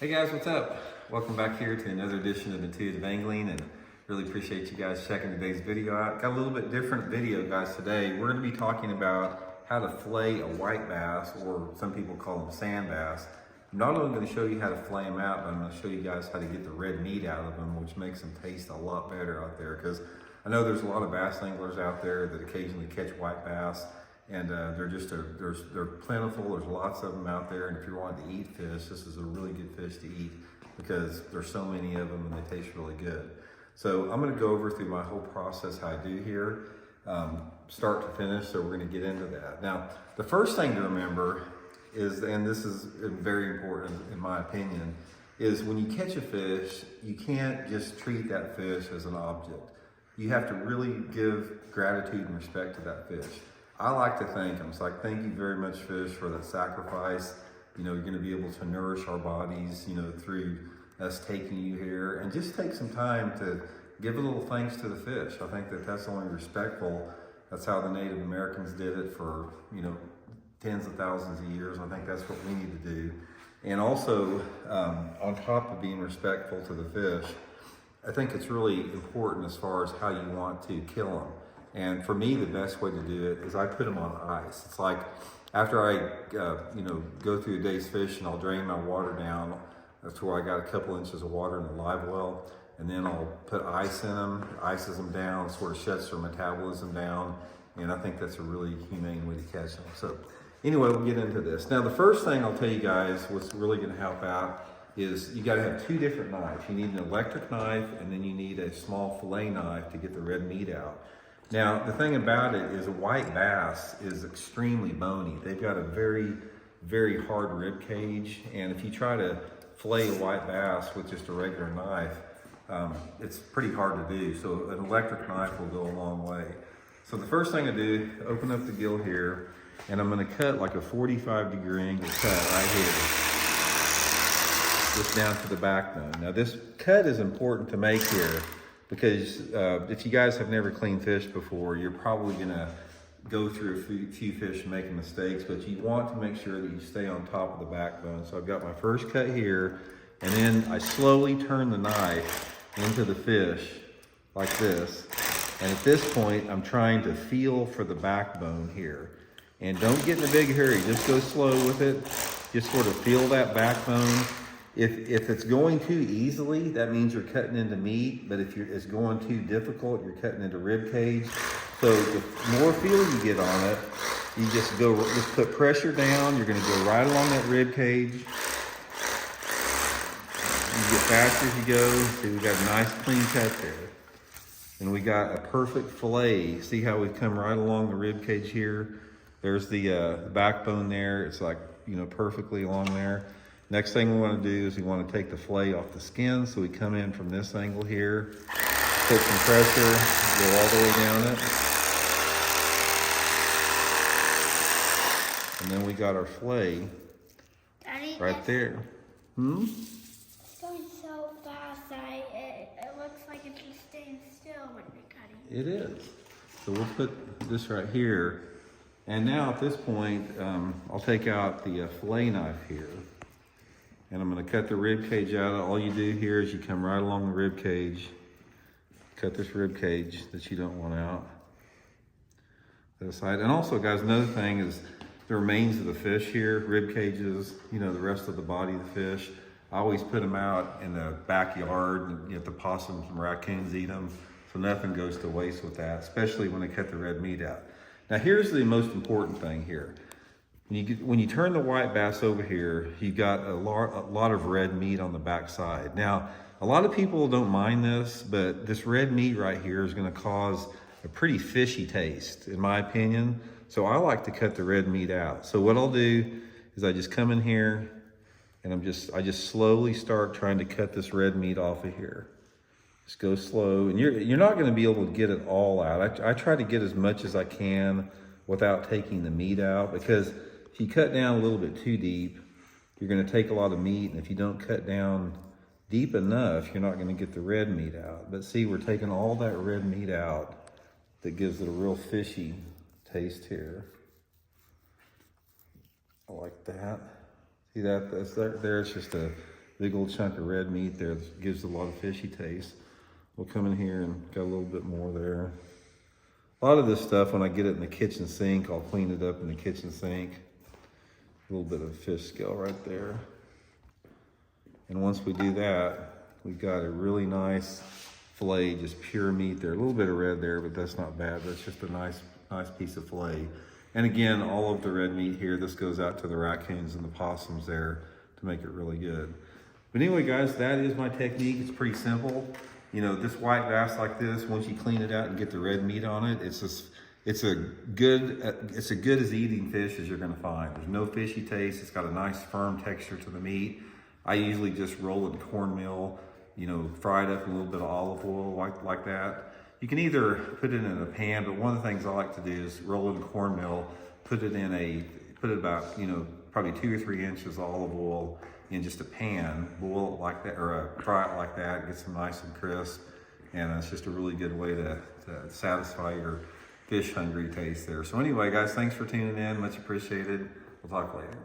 Hey guys, what's up? Welcome back here to another edition of Intuitive Angling, and really appreciate you guys checking today's video out. Got a little bit different video, guys, today. We're going to be talking about how to fillet a white bass, or some people call them sand bass. I'm not only going to show you how to fillet them out, but I'm going to show you guys how to get the red meat out of them, which makes them taste a lot better out there, because I know there's a lot of bass anglers out there that occasionally catch white bass, and they're plentiful. There's lots of them out there, and if you're wanting to eat fish, this is a really good fish to eat because there's so many of them and they taste really good. So I'm going to go over through my whole process how I do here, start to finish. So we're going to get into that. Now, the first thing to remember is, and this is very important in my opinion, is when you catch a fish, you can't just treat that fish as an object. You have to really give gratitude and respect to that fish. I like to thank them. It's like, thank you very much, fish, for that sacrifice. You know, you're going to be able to nourish our bodies, you know, through us taking you here. And just take some time to give a little thanks to the fish. I think that that's only respectful. That's how the Native Americans did it for, you know, tens of thousands of years. I think that's what we need to do. And also, on top of being respectful to the fish, I think it's really important as far as how you want to kill them. And for me, the best way to do it is I put them on ice. It's like after I, go through a day's fishing, I'll drain my water down. That's where I got a couple inches of water in the live well. And then I'll put ice in them, ices them down, sort of shuts their metabolism down. And I think that's a really humane way to catch them. So anyway, we'll get into this. Now, the first thing I'll tell you guys, what's really gonna help out is you gotta have two different knives. You need an electric knife, and then you need a small fillet knife to get the red meat out. Now, the thing about it is a white bass is extremely bony. They've got a very, very hard rib cage, and if you try to fillet a white bass with just a regular knife, it's pretty hard to do. So an electric knife will go a long way. So the first thing I do, open up the gill here, and I'm gonna cut like a 45-degree angle cut right here, just down to the backbone. Now this cut is important to make here, because if you guys have never cleaned fish before, you're probably gonna go through a few fish making mistakes, but you want to make sure that you stay on top of the backbone. So I've got my first cut here, and then I slowly turn the knife into the fish like this. And at this point, I'm trying to feel for the backbone here. And don't get in a big hurry, just go slow with it. Just sort of feel that backbone. If it's going too easily, that means you're cutting into meat, but if it's going too difficult, you're cutting into rib cage. So the more feel you get on it, you just put pressure down. You're gonna go right along that rib cage. You get faster as you go. See, we got a nice clean cut there. And we got a perfect fillet. See how we've come right along the rib cage here? There's the backbone there. It's like, you know, perfectly along there. Next thing we want to do is we want to take the fillet off the skin. So we come in from this angle here, put some pressure, go all the way down it. And then we got our fillet Daddy, right there. It's going so fast that it looks like it's just staying still when you're cutting. It is. So we'll put this right here. And now at this point, I'll take out the fillet knife here. And I'm gonna cut the rib cage out. All you do here is you come right along the rib cage, cut this rib cage that you don't want out. That aside. And also, guys, another thing is the remains of the fish here, rib cages, you know, the rest of the body of the fish. I always put them out in the backyard, and you know, the possums and raccoons eat them. So nothing goes to waste with that, especially when they cut the red meat out. Now here's the most important thing here. When you turn the white bass over here, you've got a lot of red meat on the back side. Now, a lot of people don't mind this, but this red meat right here is gonna cause a pretty fishy taste, in my opinion. So I like to cut the red meat out. So what I'll do is I just come in here, and I just slowly start trying to cut this red meat off of here. Just go slow, and you're not gonna be able to get it all out. I try to get as much as I can without taking the meat out, because if you cut down a little bit too deep, you're gonna take a lot of meat, and if you don't cut down deep enough, you're not gonna get the red meat out. But see, we're taking all that red meat out that gives it a real fishy taste here. I like that. See that? There's just a big old chunk of red meat there that gives a lot of fishy taste. We'll come in here and got a little bit more there. A lot of this stuff, when I get it in the kitchen sink, I'll clean it up in the kitchen sink. A little bit of fish scale right there. And once we do that, we've got a really nice fillet, just pure meat there. A little bit of red there, but that's not bad. That's just a nice piece of fillet. And again, all of the red meat here, this goes out to the raccoons and the possums there to make it really good. But anyway, guys, that is my technique. It's pretty simple. You know, this white bass like this, once you clean it out and get the red meat on it, it's as good as eating fish as you're gonna find. There's no fishy taste. It's got a nice firm texture to the meat. I usually just roll it in cornmeal, you know, fry it up in a little bit of olive oil like that. You can either put it in a pan, but one of the things I like to do is roll it in cornmeal, put it about, you know, probably 2 or 3 inches of olive oil in just a pan, boil it like that, or fry it like that, get some nice and crisp. And it's just a really good way to satisfy your fish hungry taste there. So anyway, guys, thanks for tuning in. Much appreciated. We'll talk later.